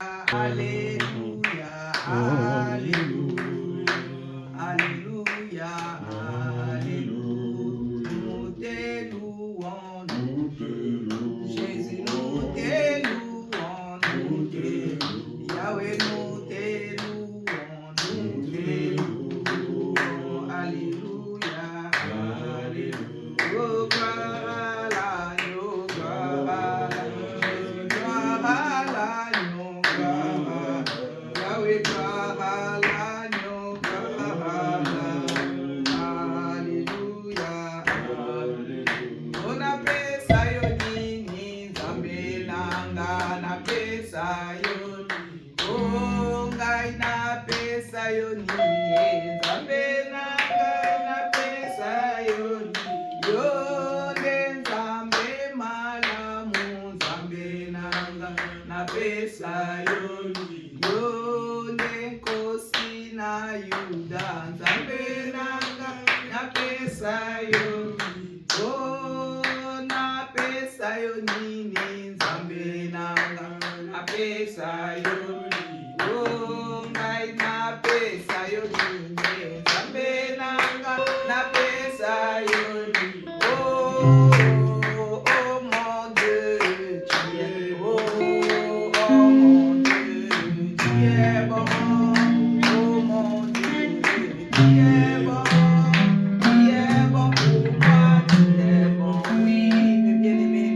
Alléluia, Alléluia, Alléluia, Alléluia. Nous te louons, Jésus, nous te louons, Yahweh, nous te louons, Alléluia, Alléluia. Oh, gloire à l'agneau, gloire à Jésus, gloire à l'agneau, gloire à Yahweh, gloire à l'agneau, gloire à Alléluia. On appelle ça yonini, Nzambe nanga napesa yoni. Oh, ngai napesa yoni, Nzambe nanga napesa yoni. Yonde Nzambe malamu, Nzambe nanga napesa yoni. Yonde Nkosi na Yuda, Nzambe nanga napesa yoni. Oh, napesa yonini, Nzambe nanga napesa yoni. Oh, ngai napesa yonini, Nzambe nanga napesa yoni. Oh, oh mon Dieu, tu es beau. Oh mon Dieu, tu es bon. Oh mon Dieu, tu es bon. Tu es bon pour moi, tu es bon. Oui, mes bien-aimés,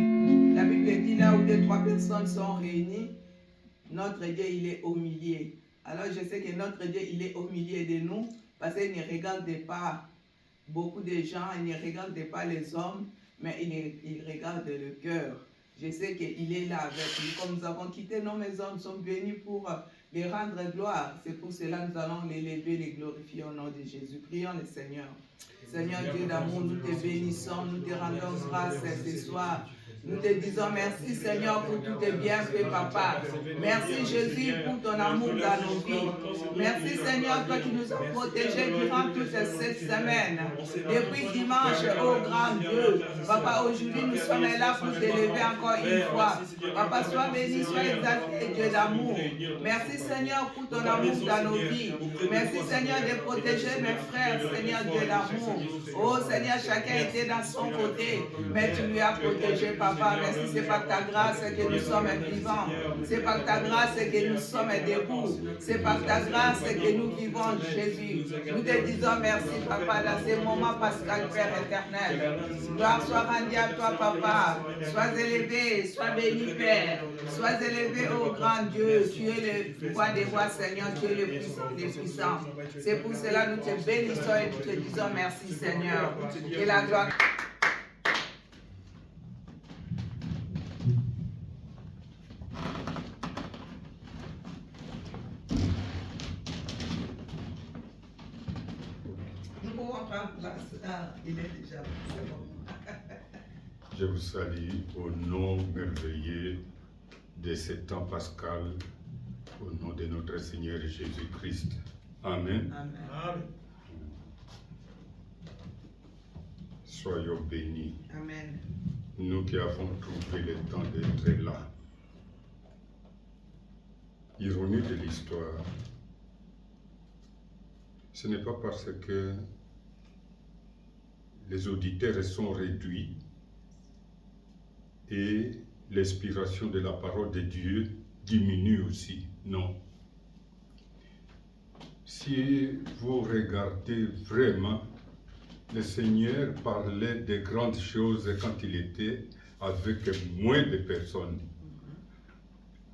la Bible dit là où deux, trois personnes sont réunies, notre Dieu, il est au milieu. Alors je sais que notre Dieu, il est au milieu de nous parce qu'il ne regarde pas beaucoup de gens, il ne regarde pas les hommes, mais il regarde le cœur. Je sais qu'il est là avec nous. Comme nous avons quitté nos maisons, nous sommes venus pour les rendre gloire. C'est pour cela que nous allons les lever, les glorifier au nom de Jésus. Prions le Seigneur. Seigneur Dieu d'amour, nous te bénissons, nous te rendons grâce ce soir. Nous te disons merci Seigneur pour tout tes bienfaits, Papa. Merci Jésus pour ton amour dans nos vies. Merci Seigneur, toi qui nous as protégés durant toute cette semaine. Depuis dimanche, oh grand Dieu. Papa, aujourd'hui nous sommes là pour t'élever encore une fois. Papa, sois béni, sois exalté, Dieu d'amour. Merci Seigneur pour ton amour dans nos vies. Merci Seigneur de protéger mes frères, Seigneur Dieu d'amour. Oh Seigneur, chacun était dans son côté, mais tu lui as protégé, Papa. Merci, c'est par ta grâce que nous sommes vivants. C'est par ta grâce que nous sommes debout. C'est par ta grâce que nous vivons, Jésus. Nous te disons merci, Papa, dans ces moments pascal, Père éternel. Gloire soit rendue à toi, Papa. Sois élevé, sois béni, Père. Sois élevé, ô grand Dieu. Tu es le roi des rois, Seigneur. Tu es le puissant des puissants. C'est pour cela que nous te bénissons et nous te disons merci, Seigneur. Que la gloire. Il est déjà bon. Je vous salue au nom merveilleux de ce temps pascal, au nom de notre Seigneur Jésus-Christ. Amen. Amen. Amen. Soyons bénis. Amen. Nous qui avons trouvé le temps d'être là. Ironie de l'histoire, ce n'est pas parce que les auditeurs sont réduits et l'inspiration de la parole de Dieu diminue aussi. Non. Si vous regardez vraiment, le Seigneur parlait de grandes choses quand il était avec moins de personnes.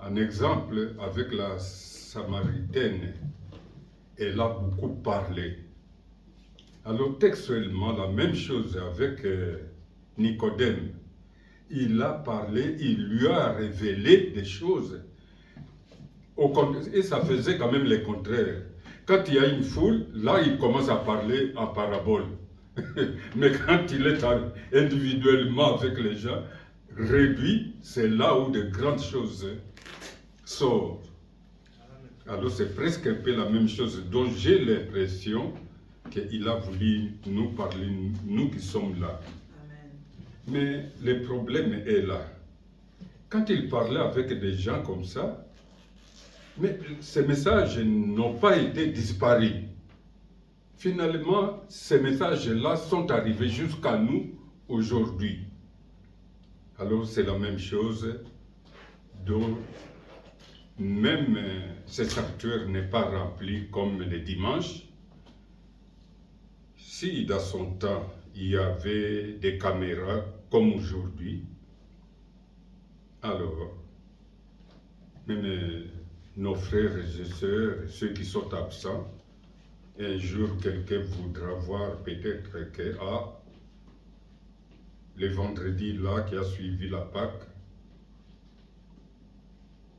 Un exemple avec la Samaritaine, elle a beaucoup parlé. Alors textuellement, la même chose avec Nicodème. Il a parlé, il lui a révélé des choses. Et ça faisait quand même le contraire. Quand il y a une foule, là il commence à parler en parabole. Mais quand il est individuellement avec les gens, réduit, c'est là où de grandes choses sortent. Alors c'est presque un peu la même chose dont j'ai l'impression qu'il a voulu nous parler, nous qui sommes là. Amen. Mais le problème est là. Quand il parlait avec des gens comme ça, Mais ces messages n'ont pas été disparus. Finalement, ces messages-là sont arrivés jusqu'à nous aujourd'hui. Alors c'est la même chose dont même ce sanctuaire n'est pas rempli comme les dimanches. Si dans son temps, il y avait des caméras comme aujourd'hui, alors même nos frères et sœurs, ceux qui sont absents, un jour quelqu'un voudra voir peut-être que le vendredi là qui a suivi la Pâque,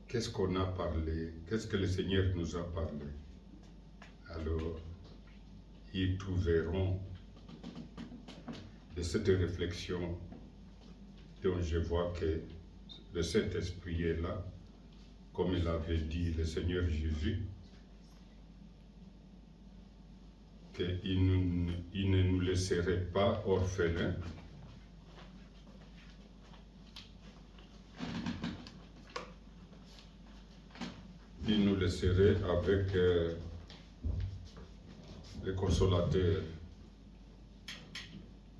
qu'est-ce qu'on a parlé? Qu'est-ce que le Seigneur nous a parlé? Alors, ils trouveront de cette réflexion dont je vois que le Saint-Esprit est là, comme il avait dit le Seigneur Jésus, qu'il ne nous laisserait pas orphelins. Il nous laisserait avec le consolateur.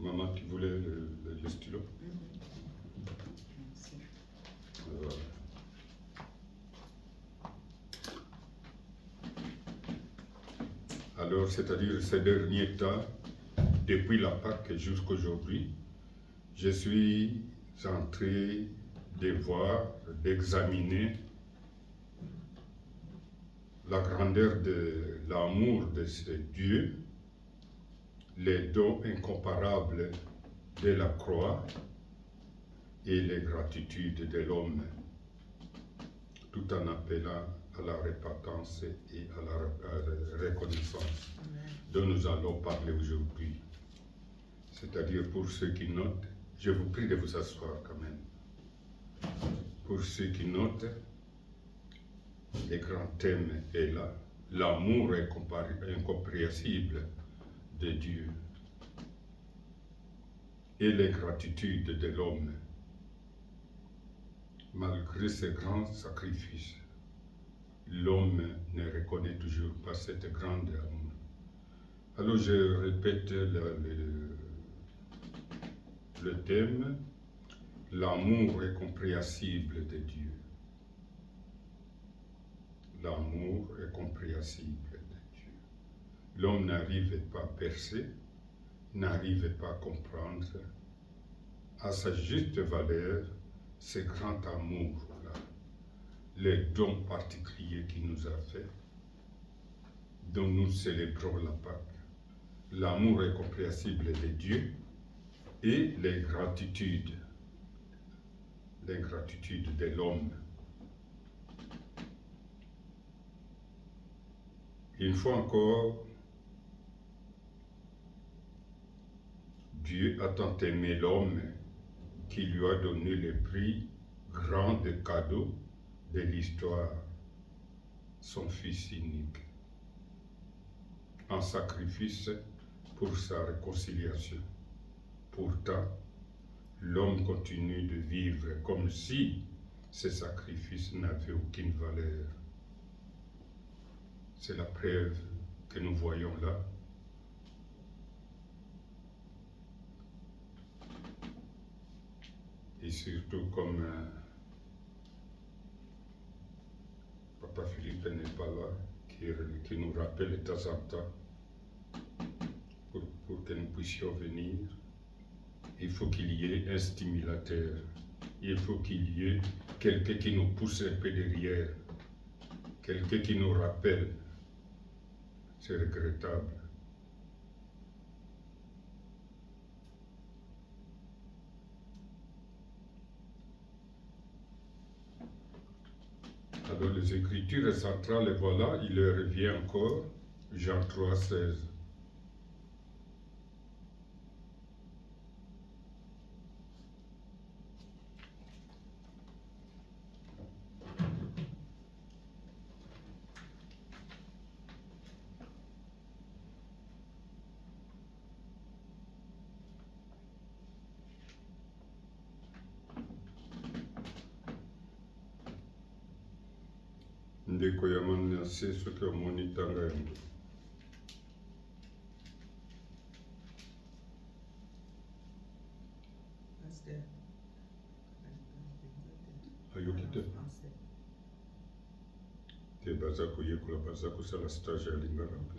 Maman, tu voulais le stylo? Voilà. Alors, c'est-à-dire ces derniers temps, depuis la Pâque jusqu'à aujourd'hui, je suis en train de voir, d'examiner la grandeur de l'amour de ce Dieu, les dons incomparables de la croix et les gratitudes de l'homme, tout en appelant à la repentance et à la reconnaissance dont nous allons parler aujourd'hui. C'est-à-dire pour ceux qui notent, je vous prie de vous asseoir quand même. Pour ceux qui notent, le grand thème est là, l'amour incompréhensible de Dieu et les gratitudes de l'homme, malgré ces grands sacrifices. L'homme ne reconnaît toujours pas cette grande amour. Alors je répète le thème, l'amour incompréhensible de Dieu. L'amour incompréhensible de Dieu. L'homme n'arrive pas à percer, n'arrive pas à comprendre à sa juste valeur ce grand amour-là, les dons particuliers qu'il nous a fait, dont nous célébrons la Pâque, l'amour incompréhensible de Dieu et l'ingratitude de l'homme. Une fois encore, Dieu a tant aimé l'homme qu'il lui a donné le prix grand des cadeaux de l'histoire, son Fils unique, en sacrifice pour sa réconciliation. Pourtant, l'homme continue de vivre comme si ce sacrifice n'avait aucune valeur. C'est la preuve que nous voyons là. Et surtout comme Papa Philippe n'est pas là, qui nous rappelle de temps en temps, pour que nous puissions venir, il faut qu'il y ait un stimulateur, il faut qu'il y ait quelqu'un qui nous pousse un peu derrière, quelqu'un qui nous rappelle. C'est regrettable. Alors les Écritures centrales, voilà, il leur revient encore, Jean 3, 16. ndeko ya Manase soki omoni ntanga yango. Ayoki te te baza koyekola baza kosala stage ya lingala mpe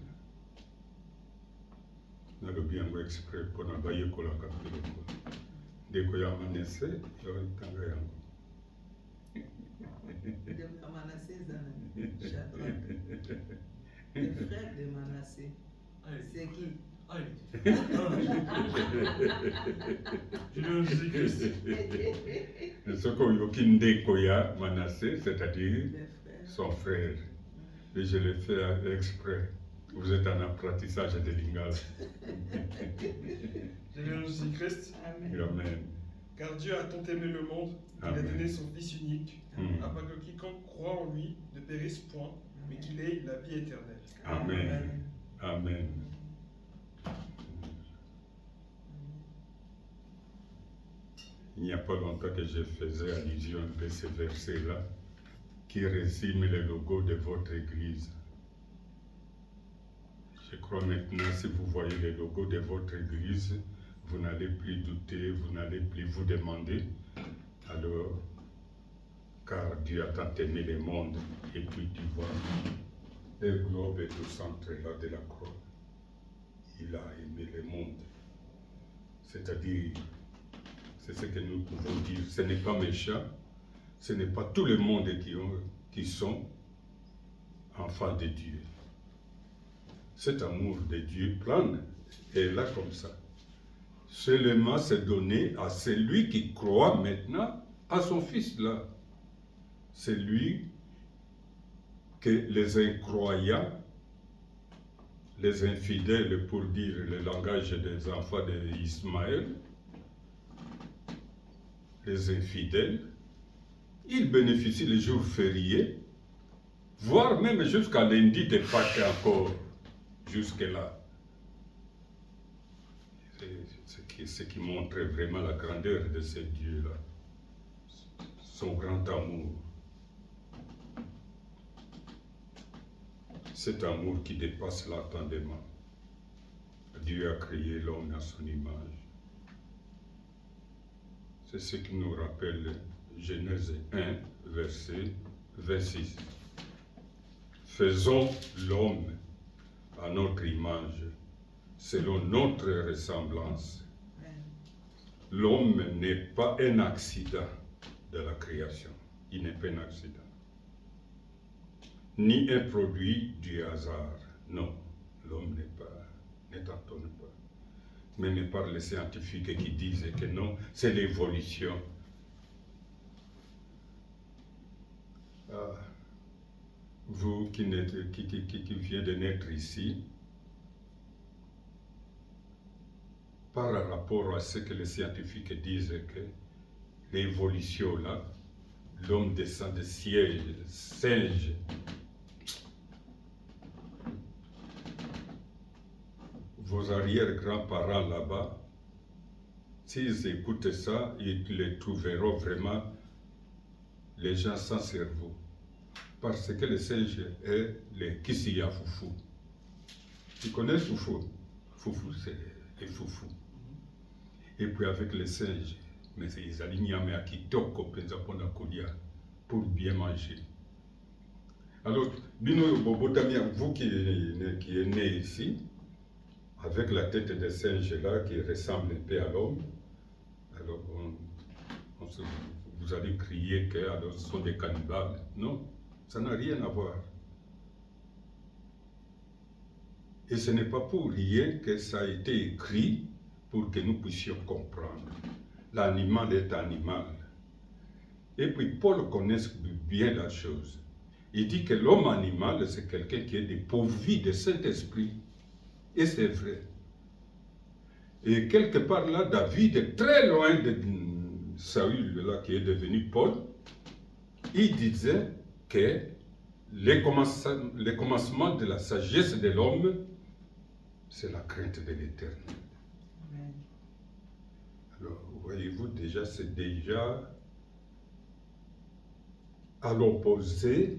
nalobi yango exprès mpona bayekolaka mpe lokolo ndeko ya Manase yo ntanga yango. De Manassé, le frère de Manassé, c'est qui? Ce qu'on ndeko ya Manassé, c'est-à-dire son frère. Et je l'ai fait exprès. Vous êtes en apprentissage de lingala. Seigneur Jésus-Christ. Amen. Car Dieu a tant aimé le monde qu'il a donné son Fils unique, afin que quiconque croit en lui ne périsse point, mais qu'il ait la vie éternelle. Amen. Amen. Il n'y a pas longtemps que je faisais allusion à ce verset-là qui résume le logo de votre église. Je crois maintenant, si vous voyez le logo de votre église, vous n'allez plus douter, vous n'allez plus vous demander. Alors, car Dieu a tant aimé le monde, et puis tu vois, le globe est au centre là de la croix. Il a aimé le monde. C'est-à-dire, c'est ce que nous pouvons dire. Ce n'est pas méchant, ce n'est pas tout le monde qui sont enfants de Dieu. Cet amour de Dieu plane est là comme ça. Seulement c'est donné à celui qui croit maintenant à son Fils là. C'est lui que les incroyants, les infidèles pour dire le langage des enfants d'Ismaël, les infidèles, ils bénéficient les jours fériés, voire même jusqu'à lundi de Pâques encore, jusque-là. C'est ce qui montre vraiment la grandeur de ce Dieu-là, son grand amour. Cet amour qui dépasse l'entendement. Dieu a créé l'homme à son image. C'est ce qui nous rappelle Genèse 1, verset 26. Faisons l'homme à notre image, selon notre ressemblance. L'homme n'est pas un accident de la création. Il n'est pas un accident. Ni un produit du hasard. Non, l'homme n'étonne pas. Même par les scientifiques qui disent que non, c'est l'évolution. Vous qui venez de naître ici, par rapport à ce que les scientifiques disent que l'évolution là, l'homme descend de singe. Vos arrière-grands-parents là-bas, s'ils écoutent ça, ils les trouveront vraiment les gens sans cerveau. Parce que le singe est le Kisiya Foufou. Tu connais Foufou? Foufou, c'est le Foufou. Et puis avec les singes, mais ils alignent à Kitoko pour bien manger. Alors, Bino Bobotami, vous qui êtes né ici, avec la tête de singe là qui ressemble un peu à l'homme, alors vous allez crier que alors, ce sont des cannibales. Non, ça n'a rien à voir. Et ce n'est pas pour rien que ça a été écrit pour que nous puissions comprendre. L'animal est animal. Et puis Paul connaît bien la chose. Il dit que l'homme animal, c'est quelqu'un qui est dépourvu de Saint-Esprit. Et c'est vrai. Et quelque part là, David est très loin de Saül, là, qui est devenu Paul. Il disait que les commencements de la sagesse de l'homme, c'est la crainte de l'Éternel. Alors, voyez-vous, déjà, c'est déjà à l'opposé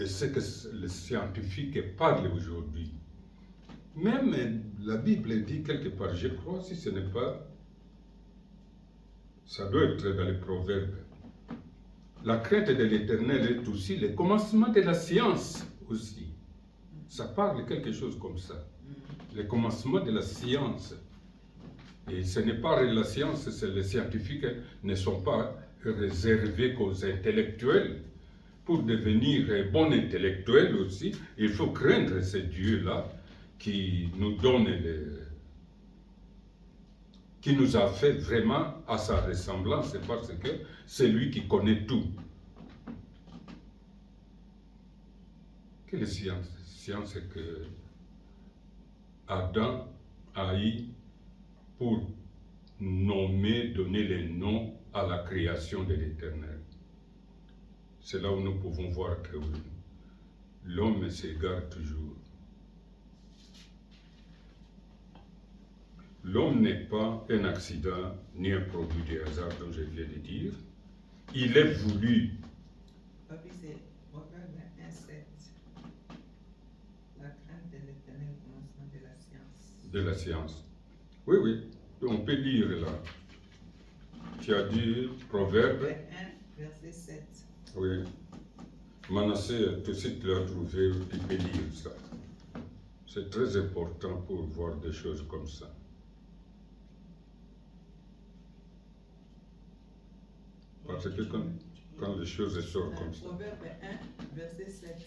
de ce que les scientifiques parlent aujourd'hui. Même la Bible dit quelque part, je crois, si ce n'est pas, ça doit être dans les Proverbes. La crainte de l'Éternel est aussi le commencement de la science aussi. Ça parle quelque chose comme ça. Le commencement de la science. Et ce n'est pas la science, les scientifiques ne sont pas réservés qu'aux intellectuels. Pour devenir un bon intellectuel aussi, il faut craindre ce Dieu-là qui nous donne qui nous a fait vraiment à sa ressemblance, parce que c'est lui qui connaît tout. Quelle science? Science que Adam a eu pour nommer, donner les noms à la création de l'Éternel. C'est là où nous pouvons voir que l'homme s'égare toujours. L'homme n'est pas un accident ni un produit du hasard, dont je viens de dire. Il est voulu. Papi, c'est Proverbe 1,7. La crainte de l'Éternel, commencement de la science. De la science. Oui, oui. On peut lire là. Tu as dit Proverbe 1, verset 7. Oui. Manassé, tout de suite, l'a trouvé, il peut lire ça. C'est très important pour voir des choses comme ça. Parce que quand les choses sortent comme ça. Proverbe 1, verset 7.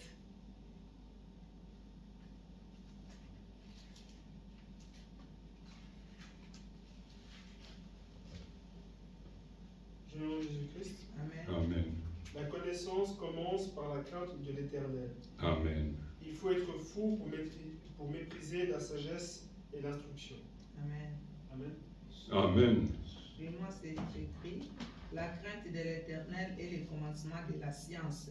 Je nom de Jésus-Christ. Amen. Amen. La connaissance commence par la crainte de l'Éternel. Amen. Il faut être fou pour mépriser la sagesse et l'instruction. Amen. Amen. Amen. Et moi, c'est écrit, la crainte de l'Éternel est le commencement de la science.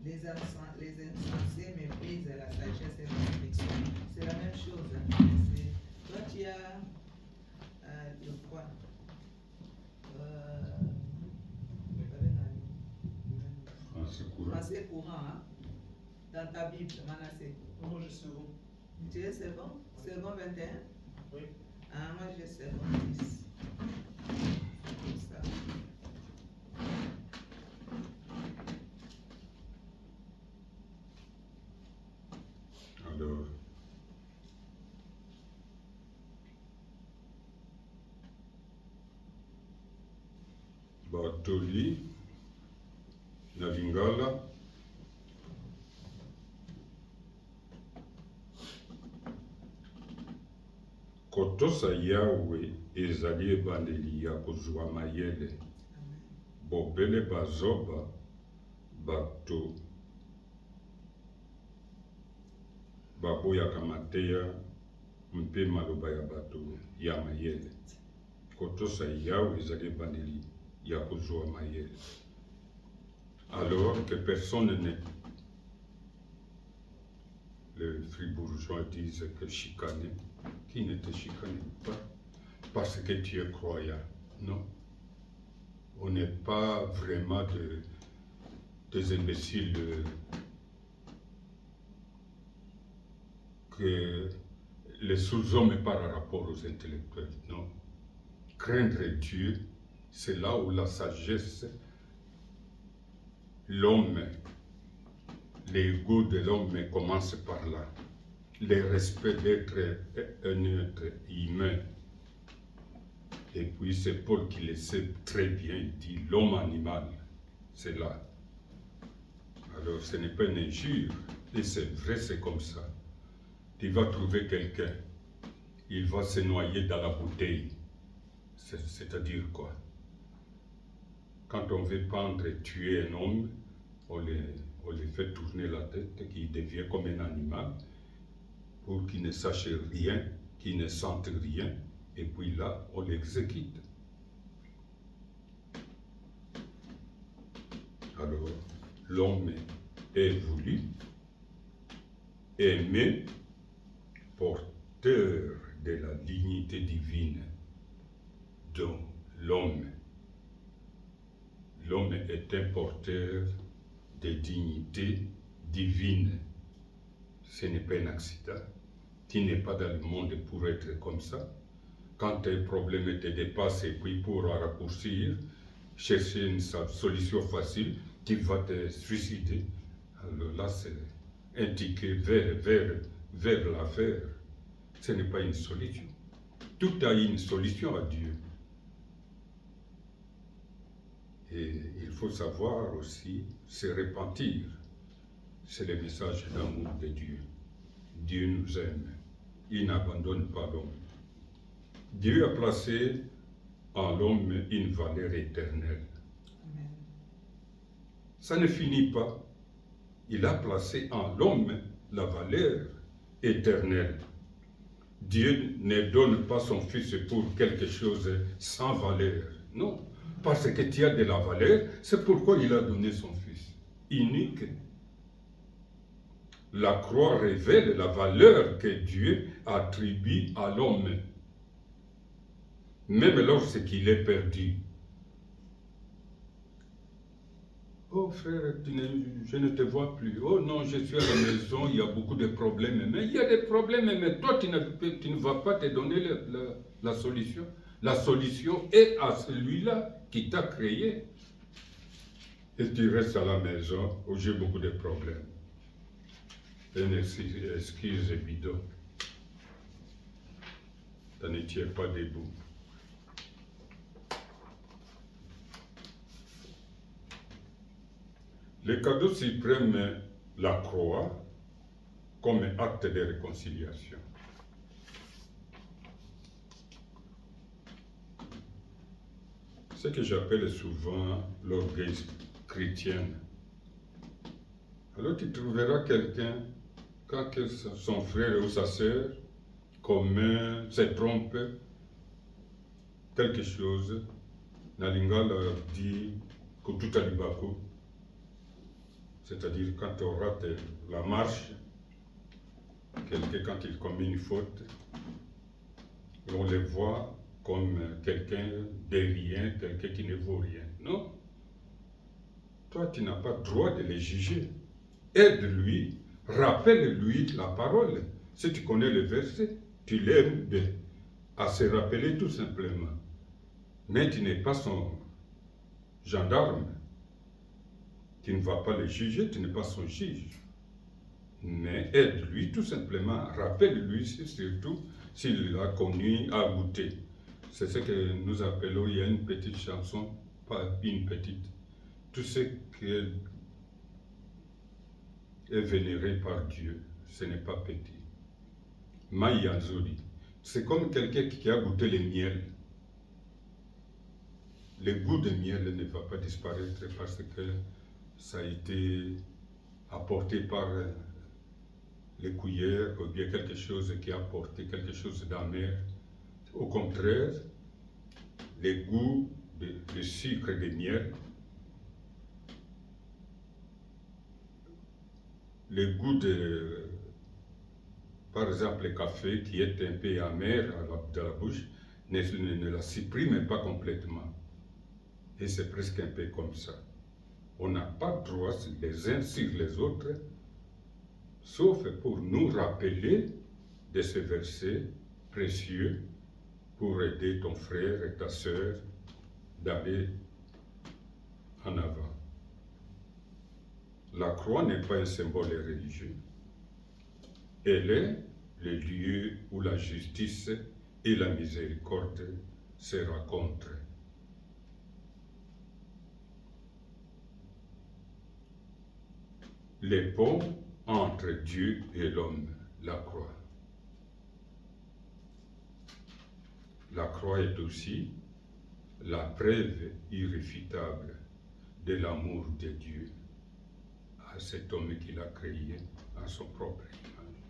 Les insensés méprisent la sagesse et l'instruction. C'est la même chose. Hein. Toi, tu as le quoi? Français courant, hein? Dans ta Bible, Manassé. Moi, je sais bon. Tu es second? Second 21? Oui. Ah, moi, j'ai second 10. Comme ça. Alors, Bartoli, na Lingala, kotosa Yawe ezali ebandeli ya kozwa mayele, bobele bazoba bato baboyaka mateya mpe maloba ya bato ya mayele. Kotosa Yawe ezali ebandeli ya kozwa mayele. Alors que personne n'est... Les fribourgeois disent que chicaner, qui ne te chicane pas parce que tu es croyant. Non. On n'est pas vraiment des imbéciles que les sous-hommes par rapport aux intellectuels. Non. Craindre Dieu, c'est là où la sagesse, l'homme, l'ego de l'homme commence par là. Le respect d'être un être humain. Et puis c'est Paul qui le sait très bien, il dit l'homme animal, c'est là. Alors ce n'est pas une injure, et c'est vrai, c'est comme ça. Tu vas trouver quelqu'un, il va se noyer dans la bouteille. C'est-à-dire quoi? Quand on veut pendre et tuer un homme, on les fait tourner la tête, qu'il devient comme un animal, pour qu'il ne sache rien, qu'il ne sente rien, et puis là, on l'exécute. Alors, l'homme est voulu, aimé, porteur de la dignité divine dont l'homme est un porteur de dignité divine. Ce n'est pas un accident. Tu n'es pas dans le monde pour être comme ça. Quand tes problèmes te dépassent et puis pour raccourcir, chercher une solution facile, tu vas te suicider. Alors là, c'est indiqué vers l'affaire. Ce n'est pas une solution. Tout a une solution à Dieu. Et il faut savoir aussi se repentir. C'est le message d'amour de Dieu. Dieu nous aime. Il n'abandonne pas l'homme. Dieu a placé en l'homme une valeur éternelle. Amen. Ça ne finit pas. Il a placé en l'homme la valeur éternelle. Dieu ne donne pas son Fils pour quelque chose sans valeur. Non, parce que tu as de la valeur, c'est pourquoi il a donné son Fils. Unique. La croix révèle la valeur que Dieu attribue à l'homme. Même lorsqu'il est perdu. Oh frère, je ne te vois plus. Oh non, je suis à la maison, il y a beaucoup de problèmes. Mais il y a des problèmes, mais toi, tu ne vas pas te donner la solution. La solution est à celui-là qui t'a créé. Et tu restes à la maison où j'ai beaucoup de problèmes. Une excuse bidon. Tu ne tiens pas debout. Le cadeau suprême, la croix, comme acte de réconciliation. Ce que j'appelle souvent l'orgueil chrétien. Alors tu trouveras quelqu'un, quand son frère ou sa sœur se trompe, quelque chose, Nalinga leur dit que tout a libako. C'est-à-dire quand on rate la marche, quelqu'un quand il commet une faute, on le voit comme quelqu'un de rien, quelqu'un qui ne vaut rien. Non. Toi, tu n'as pas le droit de le juger. Aide-lui, rappelle-lui la parole. Si tu connais le verset, tu l'aides à se rappeler tout simplement. Mais tu n'es pas son gendarme. Tu ne vas pas le juger, tu n'es pas son juge. Mais aide-lui tout simplement, rappelle-lui surtout s'il a connu à goûter. C'est ce que nous appelons, il y a une petite chanson, pas une petite. Tout ce qui est vénéré par Dieu, ce n'est pas petit. Mayanzoli, c'est comme quelqu'un qui a goûté le miel. Le goût de miel ne va pas disparaître parce que ça a été apporté par les cuillères ou bien quelque chose qui a apporté quelque chose d'amer. Au contraire, le goût de sucre et de miel, le goût de, par exemple, le café qui est un peu amer dans la bouche, ne la supprime pas complètement. Et c'est presque un peu comme ça. On n'a pas de droit les uns sur les autres, sauf pour nous rappeler de ce verset précieux pour aider ton frère et ta sœur d'aller en avant. La croix n'est pas un symbole religieux. Elle est le lieu où la justice et la miséricorde se rencontrent. Les ponts entre Dieu et l'homme, la croix. La croix est aussi la preuve irréfutable de l'amour de Dieu à cet homme qu'il a créé à son propre image.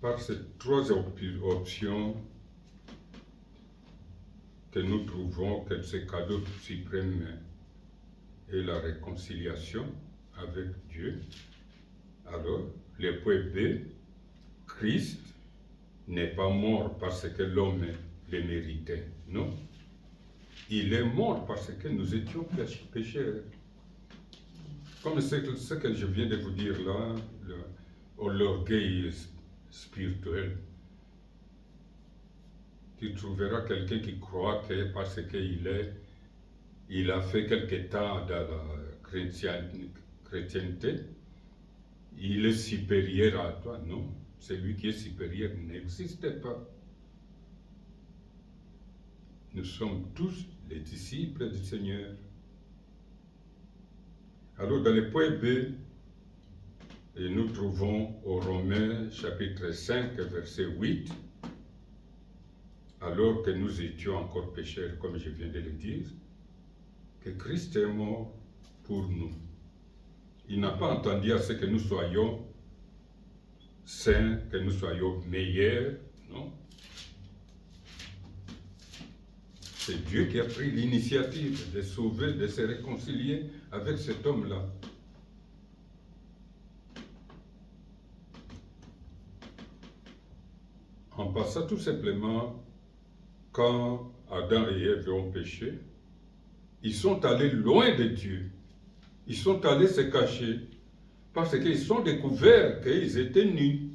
Par ces trois options que nous trouvons que ce cadeau suprême est la réconciliation avec Dieu, alors le point B, Christ n'est pas mort parce que l'homme le méritait, non. Il est mort parce que nous étions pécheurs. Comme ce que je viens de vous dire là, l'orgueil spirituel. Tu trouveras quelqu'un qui croit que parce il a fait quelque temps dans la chrétienté, il est supérieur à toi. Non, celui qui est supérieur n'existe pas. Nous sommes tous les disciples du Seigneur. Alors, dans le point B, nous trouvons au Romains chapitre 5, verset 8, alors que nous étions encore pécheurs, comme je viens de le dire, que Christ est mort pour nous. Il n'a pas entendu à ce que nous soyons saints, que nous soyons meilleurs, non. C'est Dieu qui a pris l'initiative de sauver, de se réconcilier avec cet homme-là. En passant tout simplement, quand Adam et Ève ont péché, ils sont allés loin de Dieu. Ils sont allés se cacher parce qu'ils sont découverts qu'ils étaient nus.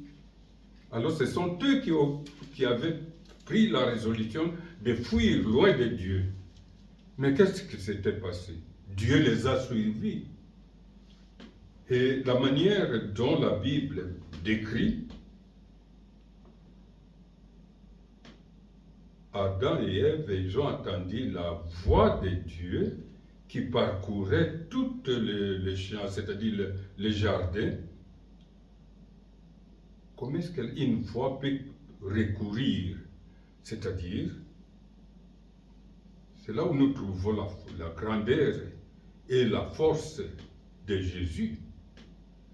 Alors ce sont eux qui avaient pris la résolution de fuir loin de Dieu. Mais qu'est-ce qui s'était passé? Dieu les a suivis. Et la manière dont la Bible décrit, Adam et Ève, ils ont entendu la voix de Dieu qui parcourait toutes les champs, c'est-à-dire les jardins. Comment est-ce qu'une voix peut recourir? C'est-à-dire, c'est là où nous trouvons la grandeur et la force de Jésus.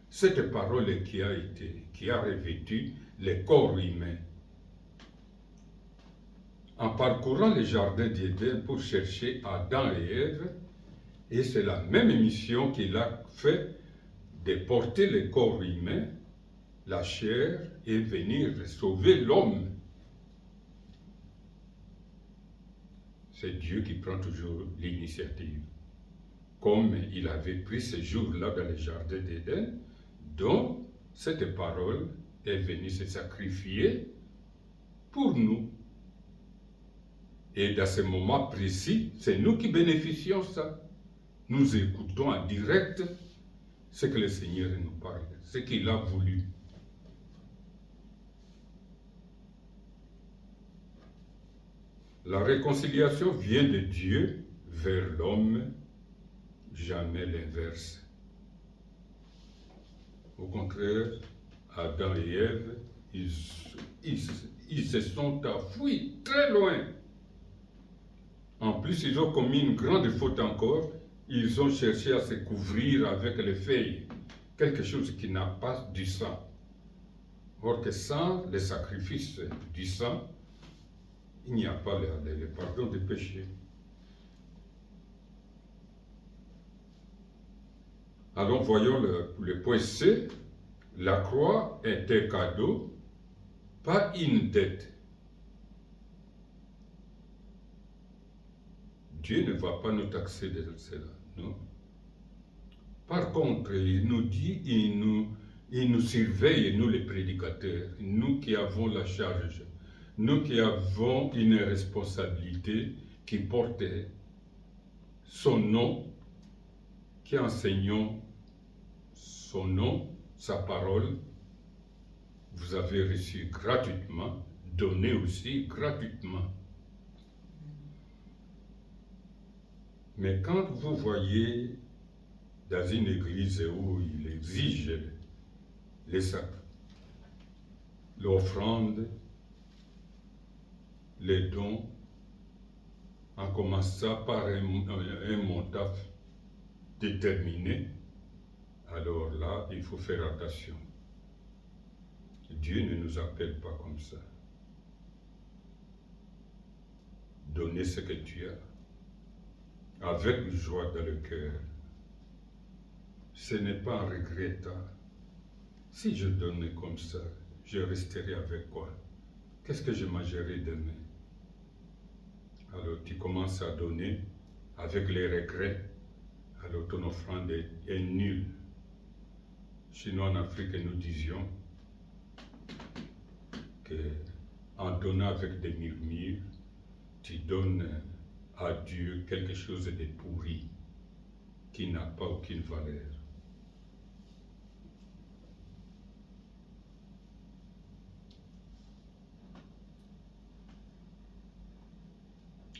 Cette parole qui a revêtu le corps humain. En parcourant les jardins d'Éden pour chercher Adam et Ève, et c'est la même mission qu'il a fait de porter le corps humain, la chair, et venir sauver l'homme. C'est Dieu qui prend toujours l'initiative. Comme il avait pris ce jour-là dans le jardin d'Éden, dont cette parole est venue se sacrifier pour nous. Et dans ce moment précis, c'est nous qui bénéficions ça. Nous écoutons en direct ce que le Seigneur nous parle, ce qu'il a voulu. La réconciliation vient de Dieu vers l'homme, jamais l'inverse. Au contraire, Adam et Ève, ils se sont enfuis très loin. En plus, ils ont commis une grande faute encore. Ils ont cherché à se couvrir avec les feuilles, quelque chose qui n'a pas du sang. Or que sans le sacrifice du sang, il n'y a pas le pardon des péchés. Alors voyons le point C. La croix est un cadeau, pas une dette. Dieu ne va pas nous taxer de cela, non. Par contre, il nous dit, il nous surveille, nous les prédicateurs, nous qui avons la charge, nous qui avons une responsabilité, qui porte son nom, qui enseignons son nom, sa parole, vous avez reçu gratuitement, donné aussi gratuitement. Mais quand vous voyez dans une église où il exige l'offrande, les dons, en commençant par un montant déterminé, alors là, il faut faire attention. Dieu ne nous appelle pas comme ça. Donner ce que tu as, avec joie dans le cœur. Ce n'est pas en regrettant. Si je donnais comme ça, je resterai avec quoi? Qu'est-ce que je mangerai demain? alors tu commences à donner avec les regrets, alors ton offrande est nulle. Sinon en Afrique, nous disions que en donnant avec des murmures, tu donnes à Dieu quelque chose de pourri, qui n'a pas aucune valeur.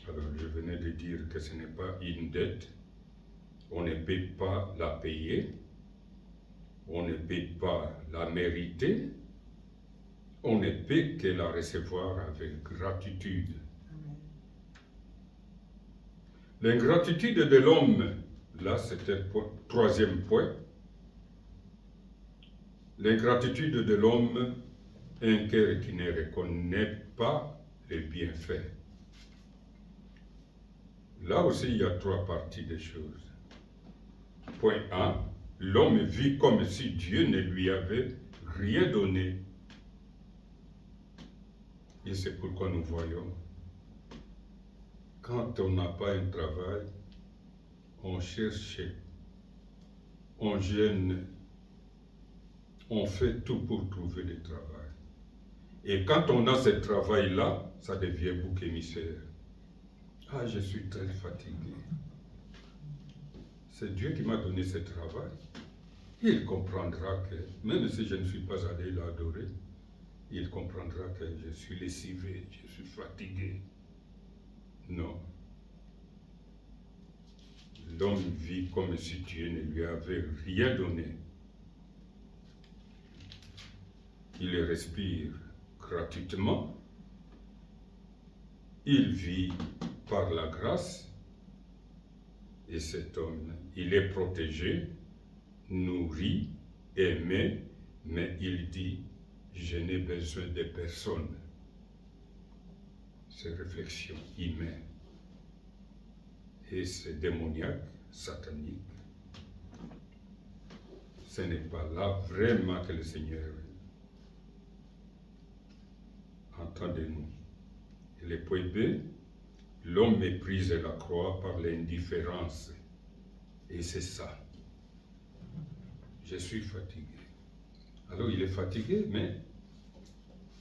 Alors je venais de dire que ce n'est pas une dette, on ne peut pas la payer, on ne peut pas la mériter, on ne peut que la recevoir avec gratitude. L'ingratitude de l'homme, là c'était le troisième point. L'ingratitude de l'homme, un cœur qui ne reconnaît pas les bienfaits. Là aussi, il y a trois parties des choses. Point 1, l'homme vit comme si Dieu ne lui avait rien donné. Et c'est pourquoi nous voyons, quand on n'a pas un travail, on cherche, on gêne, on fait tout pour trouver du travail. Et quand on a ce travail-là, ça devient bouc émissaire. Ah, je suis très fatigué. C'est Dieu qui m'a donné ce travail. Il comprendra que, même si je ne suis pas allé l'adorer, il comprendra que je suis lessivé, je suis fatigué. Non. L'homme vit comme si Dieu ne lui avait rien donné. Il respire gratuitement. Il vit par la grâce. Et cet homme, il est protégé, nourri, aimé, mais il dit, je n'ai besoin de personne. C'est réflexion humaine. Et c'est démoniaque, satanique. Ce n'est pas là vraiment que le Seigneur entend de nous. Et le point B, l'homme méprise la croix par l'indifférence. Et c'est ça. Je suis fatigué. Alors il est fatigué, mais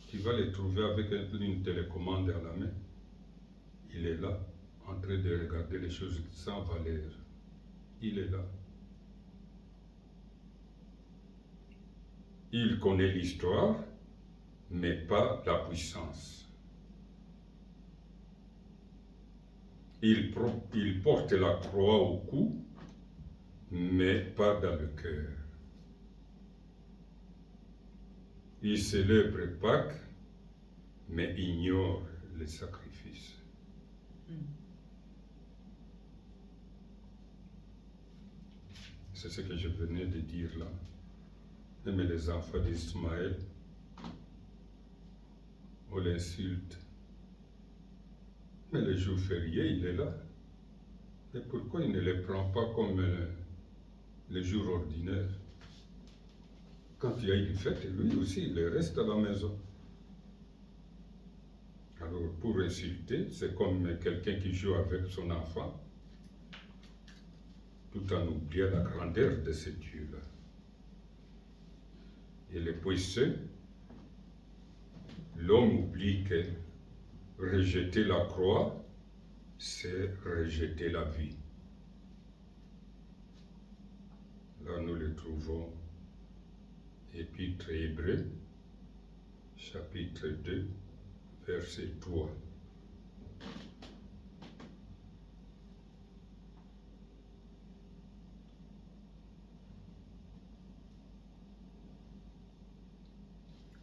tu vas le trouver avec une télécommande à la main. Il est là, en train de regarder les choses sans valeur. Il est là. Il connaît l'histoire, mais pas la puissance. Il porte la croix au cou, mais pas dans le cœur. Il célèbre Pâques, mais ignore les sacrifices. C'est ce que je venais de dire là. Même les enfants d'Ismaël, on l'insulte. Mais le jour férié, il est là. Et pourquoi il ne les prend pas comme les jours ordinaires? Quand il y a une fête, lui aussi, il reste à la maison. Alors, pour insulter, c'est comme quelqu'un qui joue avec son enfant, tout en oubliant la grandeur de ce Dieu-là. Et les puissants, l'homme oublie que rejeter la croix, c'est rejeter la vie. Là, nous le trouvons, Épître Hébreux, chapitre 2, verset 3.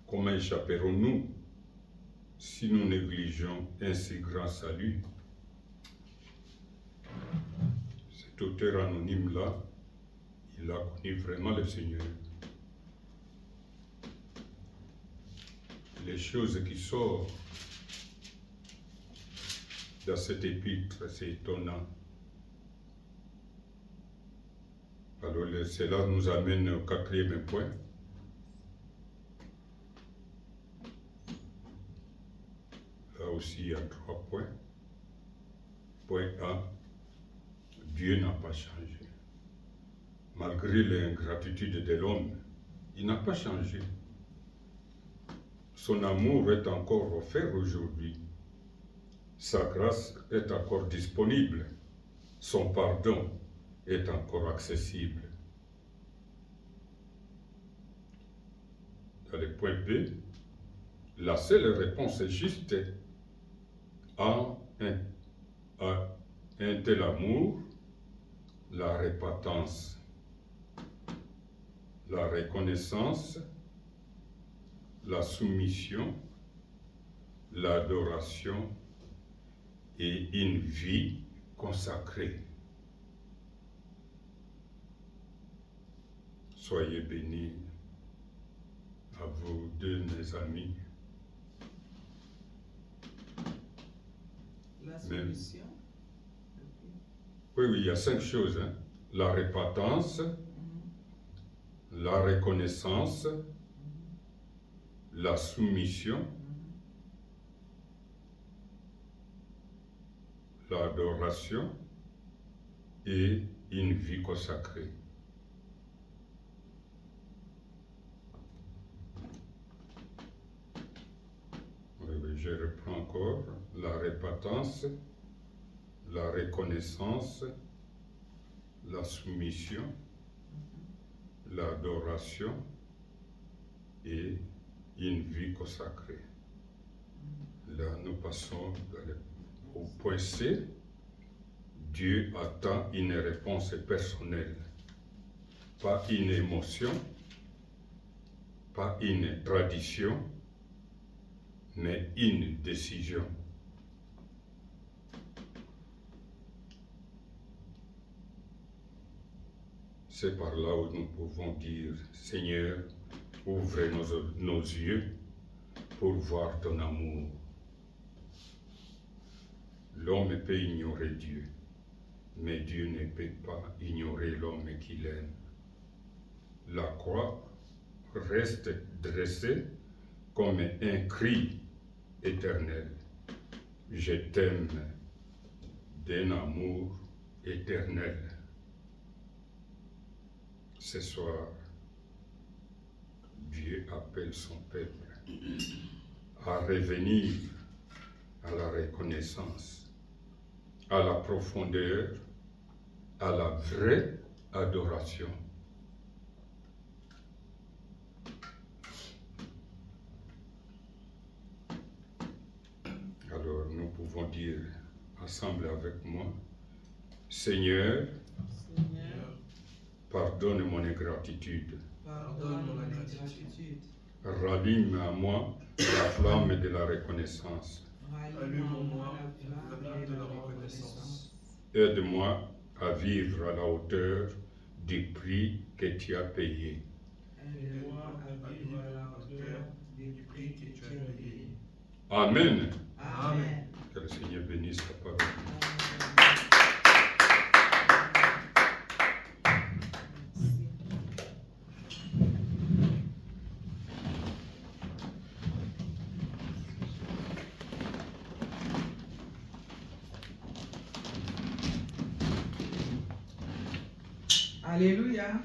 Comment échapperons-nous si nous négligeons un si grand salut? Cet auteur anonyme-là, il a connu vraiment le Seigneur. Les choses qui sortent dans cet épître, c'est étonnant. Alors cela nous amène au quatrième point. Là aussi, il y a 3 points. Point A, Dieu n'a pas changé. Malgré l'ingratitude de l'homme, il n'a pas changé. Son amour est encore offert aujourd'hui. Sa grâce est encore disponible. Son pardon est encore accessible. Dans le point B, la seule réponse juste à un tel amour, la repentance, la reconnaissance, la soumission, l'adoration et une vie consacrée. Soyez bénis à vous deux, mes amis. La solution. Oui, il y a 5 choses. Hein. La repentance, la reconnaissance, la soumission, l'adoration et une vie consacrée. Oui, je reprends encore. La repentance, la reconnaissance, la soumission, l'adoration et une vie consacrée. Là, nous passons au point C. Dieu attend une réponse personnelle, pas une émotion, pas une tradition, mais une décision. C'est par là où nous pouvons dire, Seigneur, ouvre nos yeux pour voir ton amour. L'homme peut ignorer Dieu, mais Dieu ne peut pas ignorer l'homme qu'il aime. La croix reste dressée comme un cri éternel. Je t'aime d'un amour éternel. Ce soir, Dieu appelle son peuple à revenir à la reconnaissance, à la profondeur, à la vraie adoration. Alors nous pouvons dire ensemble avec moi, Seigneur, pardonne mon ingratitude. Pardonne mon ingratitude. Rallume à moi la flamme de la reconnaissance. Allume en moi la flamme de la reconnaissance. Aide-moi à vivre à la hauteur du prix que tu as payé. Aide-moi à vivre à la hauteur du prix que tu as payé. Amen. Amen. Que le Seigneur bénisse ta parole. Alléluia.